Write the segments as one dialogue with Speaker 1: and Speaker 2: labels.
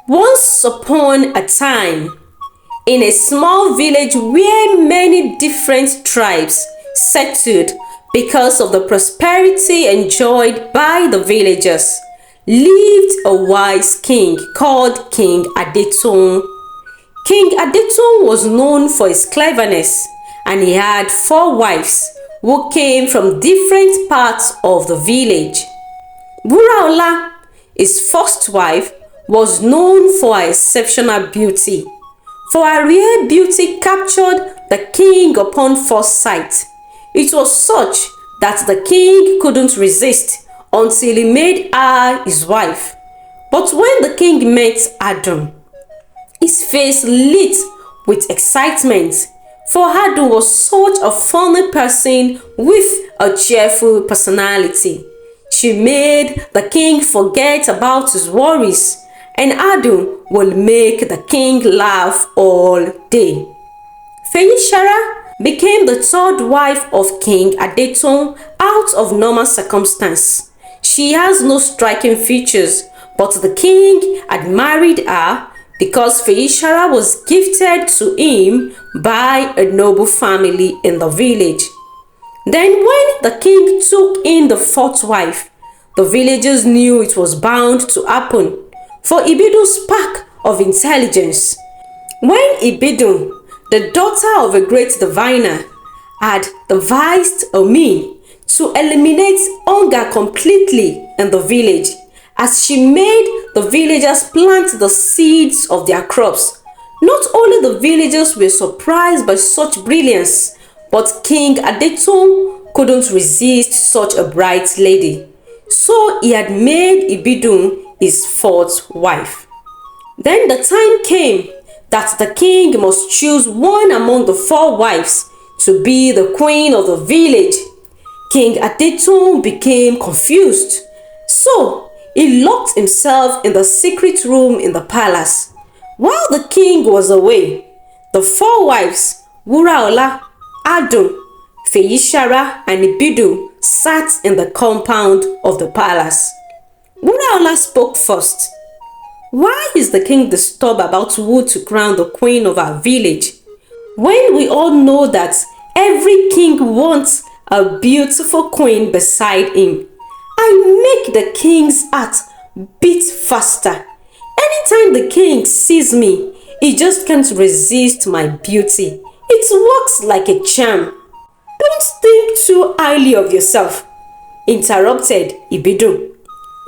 Speaker 1: Once upon a time, in a small village where many different tribes settled because of the prosperity enjoyed by the villagers, lived a wise king called King Adetoun. King Adetoun was known for his cleverness, and he had 4 wives who came from different parts of the village. Wuraola, his first wife, was known for her exceptional beauty. For her rare beauty captured the king upon first sight. It was such that the king couldn't resist until he made her his wife. But when the king met Adetoun, his face lit with excitement, for Adetoun was such a funny person with a cheerful personality. She made the king forget about his worries, and Adetoun will make the king laugh all day. Fishar became the third wife of King Adetoun out of normal circumstance. She has no striking features, but the king had married her because Fishar was gifted to him by a noble family in the village. Then when the king took in the fourth wife, the villagers knew it was bound to happen, for Ibidun's spark of intelligence. When Ibidun, the daughter of a great diviner, had devised a means to eliminate hunger completely in the village, as she made the villagers plant the seeds of their crops, not only the villagers were surprised by such brilliance, but King Adetoun couldn't resist such a bright lady. So he had made Ibidun his fourth wife. Then the time came that the king must choose one among the 4 wives to be the queen of the village. King Adetoun became confused, so he locked himself in the secret room in the palace. While the king was away, the 4 wives, Wuraola, Adetoun, Fishar, and Ibidun, sat in the compound of the palace. Wuraola spoke first. Why is the king disturbed about who to crown the queen of our village, when we all know that every king wants a beautiful queen beside him? I make the king's heart beat faster. Anytime the king sees me, he just can't resist my beauty. It works like a charm. Don't think too highly of yourself, interrupted Ibidun.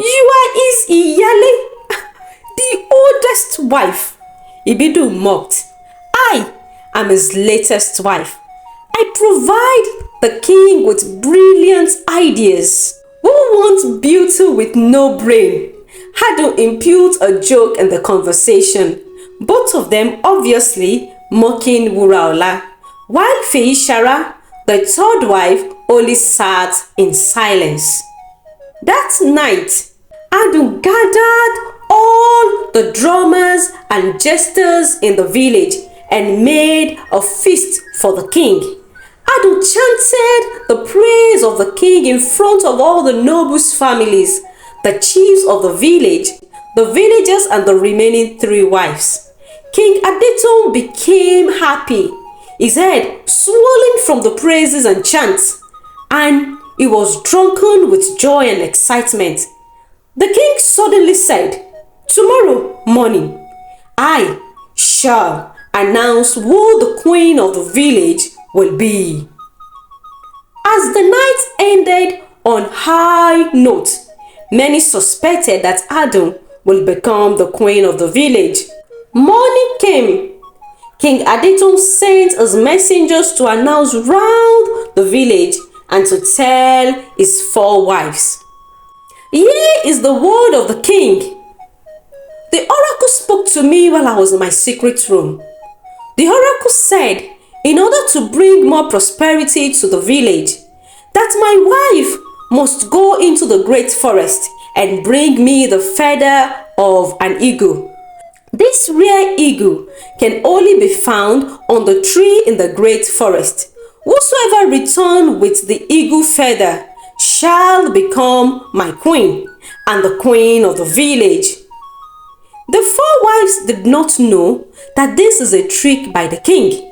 Speaker 1: You are his Iyale, the oldest wife. Ibidun mocked. I am his latest wife. I provide the king with brilliant ideas. Who wants beauty with no brain? Adetoun imputed a joke in the conversation, both of them obviously mocking Wuraola, while Fishar, the third wife, only sat in silence. That night, Adetoun gathered all the drummers and jesters in the village and made a feast for the king. Adetoun chanted the praise of the king in front of all the nobles' families, the chiefs of the village, the villagers, and the remaining 3 wives. King Adetoun became happy, his head swollen from the praises and chants, and he was drunken with joy and excitement. The king suddenly said, "Tomorrow morning, I shall announce who the queen of the village will be." As the night ended on high note, many suspected that Adetoun will become the queen of the village. Morning came. King Adetoun sent his messengers to announce round the village and to tell his 4 wives. Here is the word of the king. The oracle spoke to me while I was in my secret room. The oracle said, in order to bring more prosperity to the village, that my wife must go into the great forest and bring me the feather of an eagle. This rare eagle can only be found on the tree in the great forest. Whosoever returns with the eagle feather shall become my queen and the queen of the village. The four wives did not know that this is a trick by the king.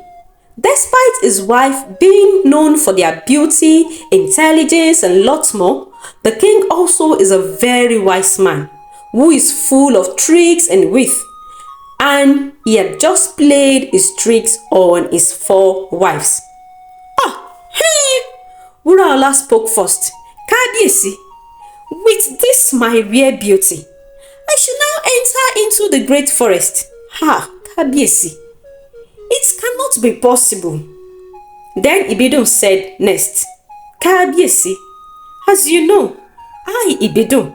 Speaker 1: Despite his wife being known for their beauty, intelligence, and lots more, the king also is a very wise man who is full of tricks and wit, and he had just played his tricks on his four wives. Hey! Wuraola spoke first. Kábíyèsí, with this my rare beauty, I should now enter into the great forest. Kábíyèsí, it cannot be possible. Then Adetoun said next, Kábíyèsí, as you know, Adetoun,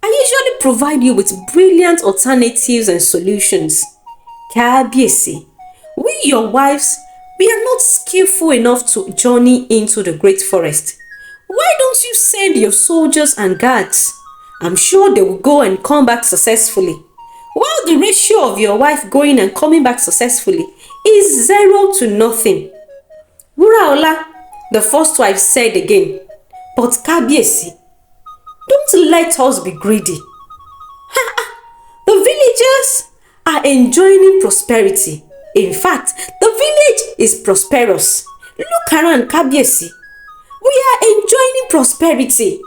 Speaker 1: I usually provide you with brilliant alternatives and solutions. Kábíyèsí, we your wives, we are not skillful enough to journey into the great forest. Why don't you send your soldiers and guards? I'm sure they will go and come back successfully. While the ratio of your wife going and coming back successfully is 0 to nothing. Wuraola, the first wife said again, but Kábíyèsí, don't let us be greedy. The villagers are enjoying prosperity. In fact, the village is prosperous. Look around, Kábíyèsí. We are enjoying prosperity.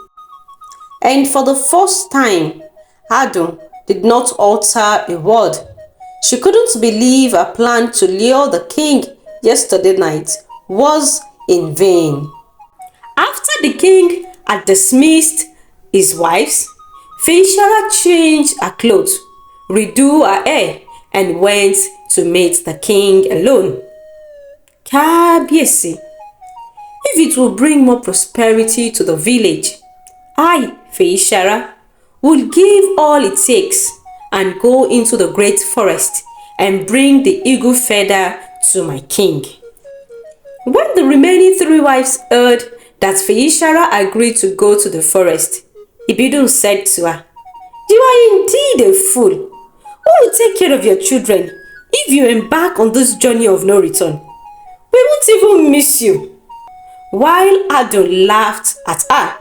Speaker 1: And for the first time, Adetoun did not utter a word. She couldn't believe her plan to lure the king yesterday night was in vain. After the king had dismissed his wives, Fishar changed her clothes, redo her hair, and went to meet the king alone. Kábíyèsí, if it will bring more prosperity to the village, I, Fishar, will give all it takes and go into the great forest and bring the eagle feather to my king. When the remaining three wives heard that Fishar agreed to go to the forest, Adetoun said to her, You are indeed a fool. Who will take care of your children if you embark on this journey of no return? We won't even miss you. While Adetoun laughed at her.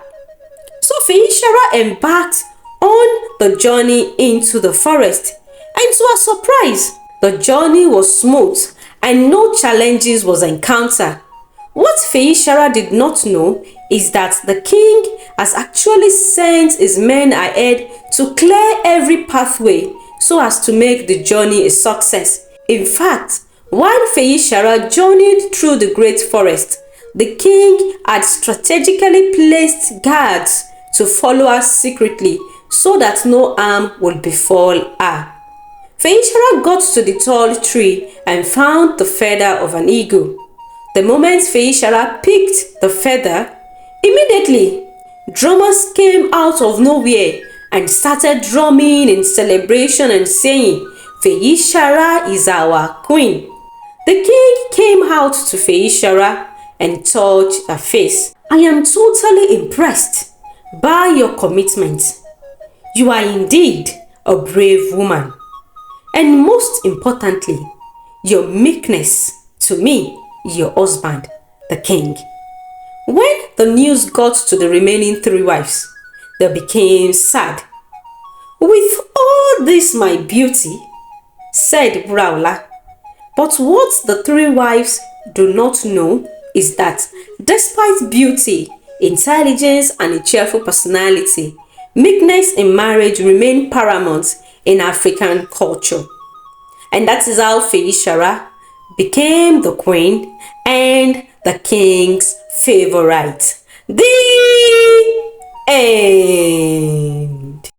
Speaker 1: So Fishar embarked on the journey into the forest, and to her surprise, the journey was smooth and no challenges was encountered. What Fishar did not know is that the king has actually sent his men ahead to clear every pathway so as to make the journey a success. In fact, while Fishar journeyed through the great forest, the king had strategically placed guards to follow her secretly so that no harm would befall her. Fishar got to the tall tree and found the feather of an eagle. The moment Fishar picked the feather, immediately drummers came out of nowhere and started drumming in celebration and saying, Fishar is our queen. The king came out to Fishar and touched her face. I am totally impressed by your commitment. You are indeed a brave woman. And most importantly, your meekness to me, your husband, the king. When the news got to the remaining three wives, they became sad. With all this my beauty, said Wuraola, but what the three wives do not know is that despite beauty, intelligence, and a cheerful personality, meekness in marriage remain paramount in African culture. And that is how Fishar became the queen and the king's favorite. The end.